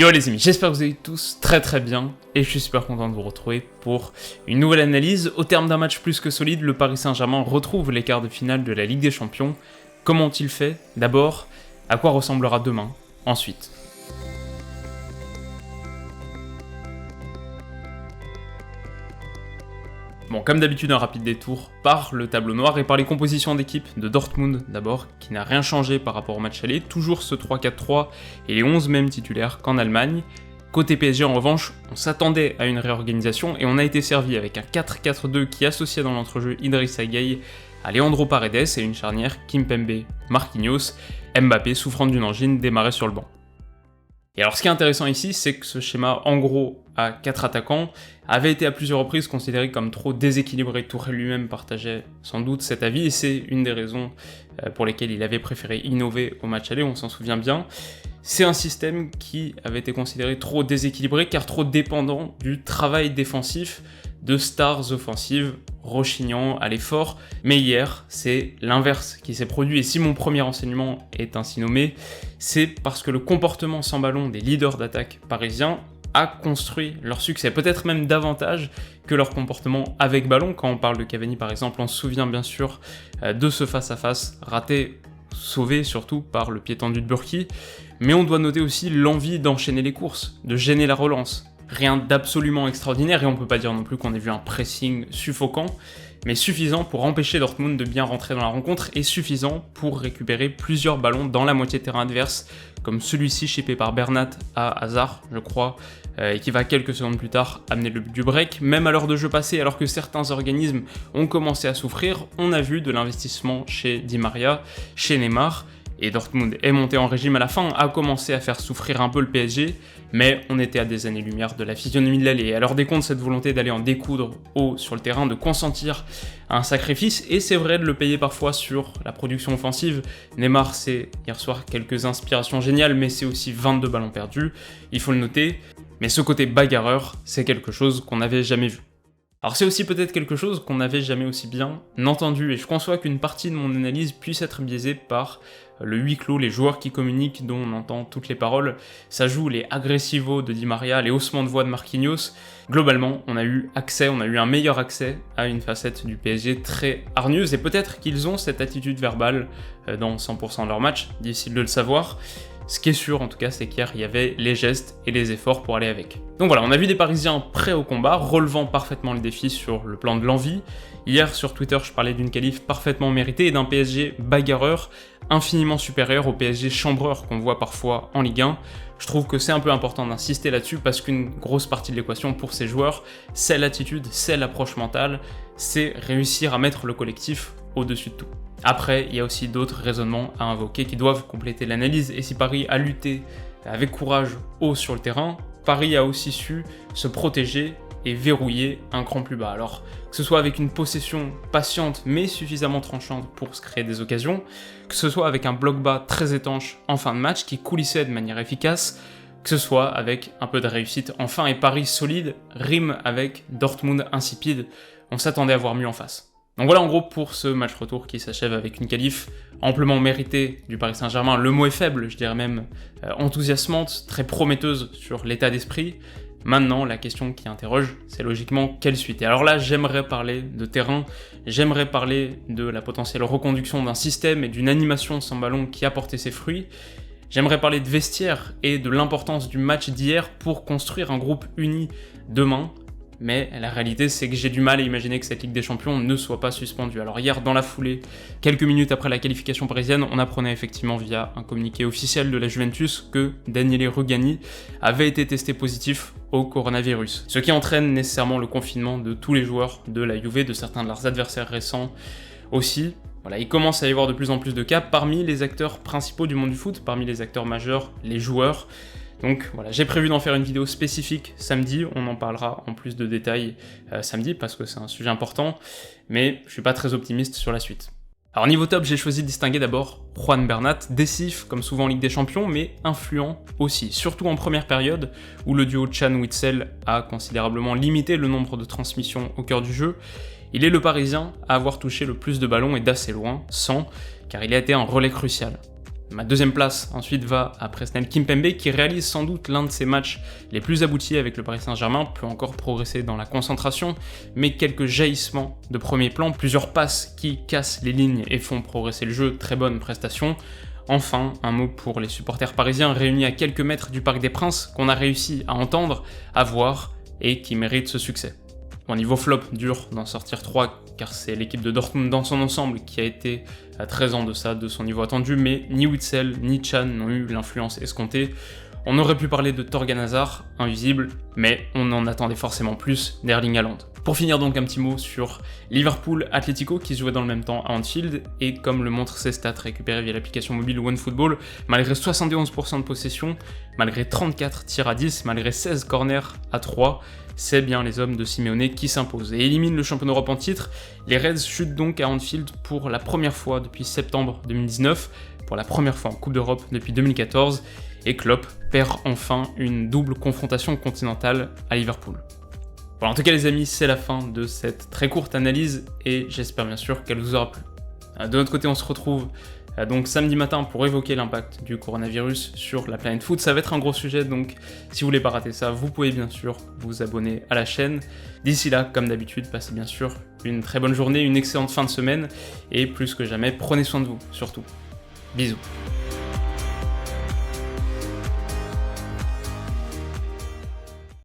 Yo les amis, j'espère que vous allez tous très bien et je suis super content de vous retrouver pour une nouvelle analyse. Au terme d'un match plus que solide, le Paris Saint-Germain retrouve les quarts de finale de la Ligue des Champions. Comment ont-ils fait? D'abord, à quoi ressemblera demain? Ensuite. Bon, comme d'habitude, un rapide détour par le tableau noir et par les compositions d'équipe de Dortmund d'abord, qui n'a rien changé par rapport au match aller, toujours ce 3-4-3 et les 11 mêmes titulaires qu'en Allemagne. Côté PSG en revanche, on s'attendait à une réorganisation et on a été servi avec un 4-4-2 qui associait dans l'entrejeu Idrissa Gueye à Leandro Paredes et une charnière Kimpembe, Marquinhos, Mbappé souffrant d'une angine démarrait sur le banc. Et alors ce qui est intéressant ici, c'est que ce schéma en gros à 4 attaquants avait été à plusieurs reprises considéré comme trop déséquilibré. Tourelle lui-même partageait sans doute cet avis et c'est une des raisons pour lesquelles il avait préféré innover au match aller, on s'en souvient bien. C'est un système qui avait été considéré trop déséquilibré car trop dépendant du travail défensif de stars offensives rechignant à l'effort. Mais hier, c'est l'inverse qui s'est produit et si mon premier enseignement est ainsi nommé, c'est parce que le comportement sans ballon des leaders d'attaque parisiens a construit leur succès, peut-être même davantage que leur comportement avec ballon. Quand on parle de Cavani par exemple, on se souvient bien sûr de ce face-à-face raté, sauvé surtout par le pied tendu de Burki, mais on doit noter aussi l'envie d'enchaîner les courses, de gêner la relance. Rien d'absolument extraordinaire et on peut pas dire non plus qu'on ait vu un pressing suffocant, mais suffisant pour empêcher Dortmund de bien rentrer dans la rencontre et suffisant pour récupérer plusieurs ballons dans la moitié de terrain adverse, comme celui-ci chippé par Bernat à Hazard, je crois, et qui va quelques secondes plus tard amener le but du break. Même à l'heure de jeu passé, alors que certains organismes ont commencé à souffrir, on a vu de l'investissement chez Di Maria, chez Neymar, et Dortmund est monté en régime à la fin, a commencé à faire souffrir un peu le PSG, mais on était à des années-lumière de la physionomie de l'allée. Alors décompte cette volonté d'aller en découdre haut sur le terrain, de consentir à un sacrifice, et c'est vrai de le payer parfois sur la production offensive. Neymar, c'est hier soir quelques inspirations géniales, mais c'est aussi 22 ballons perdus, il faut le noter. Mais ce côté bagarreur, c'est quelque chose qu'on n'avait jamais vu. Alors c'est aussi peut-être quelque chose qu'on n'avait jamais aussi bien entendu, et je conçois qu'une partie de mon analyse puisse être biaisée par le huis clos, les joueurs qui communiquent, dont on entend toutes les paroles. Ça joue les agressivos de Di Maria, les haussements de voix de Marquinhos. Globalement, on a eu un meilleur accès à une facette du PSG très hargneuse, et peut-être qu'ils ont cette attitude verbale dans 100% de leur match, difficile de le savoir. Ce qui est sûr en tout cas, c'est qu'hier il y avait les gestes et les efforts pour aller avec. Donc voilà, on a vu des Parisiens prêts au combat, relevant parfaitement le défi sur le plan de l'envie. Hier sur Twitter, je parlais d'une qualif parfaitement méritée et d'un PSG bagarreur, infiniment supérieur au PSG chambreur qu'on voit parfois en Ligue 1. Je trouve que c'est un peu important d'insister là-dessus parce qu'une grosse partie de l'équation pour ces joueurs, c'est l'attitude, c'est l'approche mentale, c'est réussir à mettre le collectif au-dessus de tout. Après, il y a aussi d'autres raisonnements à invoquer qui doivent compléter l'analyse, et si Paris a lutté avec courage haut sur le terrain, Paris a aussi su se protéger et verrouiller un cran plus bas. Alors, que ce soit avec une possession patiente mais suffisamment tranchante pour se créer des occasions, que ce soit avec un bloc bas très étanche en fin de match qui coulissait de manière efficace, que ce soit avec un peu de réussite enfin, et Paris solide rime avec Dortmund insipide, on s'attendait à voir mieux en face. Donc voilà en gros pour ce match retour qui s'achève avec une qualif amplement méritée du Paris Saint-Germain. Le mot est faible, je dirais même enthousiasmante, très prometteuse sur l'état d'esprit. Maintenant, la question qui interroge, c'est logiquement quelle suite. Et alors là, j'aimerais parler de terrain, j'aimerais parler de la potentielle reconduction d'un système et d'une animation sans ballon qui a porté ses fruits. J'aimerais parler de vestiaire et de l'importance du match d'hier pour construire un groupe uni demain. Mais la réalité, c'est que j'ai du mal à imaginer que cette Ligue des Champions ne soit pas suspendue. Alors hier, dans la foulée, quelques minutes après la qualification parisienne, on apprenait effectivement via un communiqué officiel de la Juventus que Daniele Rugani avait été testé positif au coronavirus. Ce qui entraîne nécessairement le confinement de tous les joueurs de la Juve, de certains de leurs adversaires récents aussi. Voilà, il commence à y avoir de plus en plus de cas parmi les acteurs principaux du monde du foot, parmi les acteurs majeurs, les joueurs. Donc voilà, j'ai prévu d'en faire une vidéo spécifique samedi, on en parlera en plus de détails samedi parce que c'est un sujet important, mais je suis pas très optimiste sur la suite. Alors niveau top, j'ai choisi de distinguer d'abord Juan Bernat, décisif comme souvent en Ligue des Champions, mais influent aussi, surtout en première période où le duo Can-Witsel a considérablement limité le nombre de transmissions au cœur du jeu. Il est le Parisien à avoir touché le plus de ballons et d'assez loin, 100, car il a été un relais crucial. Ma deuxième place ensuite va à Presnel Kimpembe qui réalise sans doute l'un de ses matchs les plus aboutis avec le Paris Saint-Germain, peut encore progresser dans la concentration, mais quelques jaillissements de premier plan, plusieurs passes qui cassent les lignes et font progresser le jeu, très bonne prestation. Enfin, un mot pour les supporters parisiens réunis à quelques mètres du Parc des Princes qu'on a réussi à entendre, à voir et qui méritent ce succès. Bon, niveau flop, dur d'en sortir 3 car c'est l'équipe de Dortmund dans son ensemble qui a été à 13 ans de ça, de son niveau attendu, mais ni Witsel ni Can n'ont eu l'influence escomptée. On aurait pu parler de Thorgan Hazard, invisible, mais on en attendait forcément plus d'Erling Haaland. Pour finir donc un petit mot sur Liverpool-Atlético qui se jouait dans le même temps à Anfield, et comme le montrent ses stats récupérées via l'application mobile OneFootball, malgré 71% de possession, malgré 34 tirs à 10, malgré 16 corners à 3, c'est bien les hommes de Simeone qui s'imposent et éliminent le champion d'Europe en titre. Les Reds chutent donc à Anfield pour la première fois depuis septembre 2019, pour la première fois en Coupe d'Europe depuis 2014, et Klopp perd enfin une double confrontation continentale à Liverpool. Voilà, en tout cas les amis, c'est la fin de cette très courte analyse et j'espère bien sûr qu'elle vous aura plu. De notre côté, on se retrouve donc samedi matin pour évoquer l'impact du coronavirus sur la planète foot. Ça va être un gros sujet, donc si vous voulez pas rater ça, vous pouvez bien sûr vous abonner à la chaîne. D'ici là, comme d'habitude, passez bien sûr une très bonne journée, une excellente fin de semaine et plus que jamais, prenez soin de vous surtout. Bisous.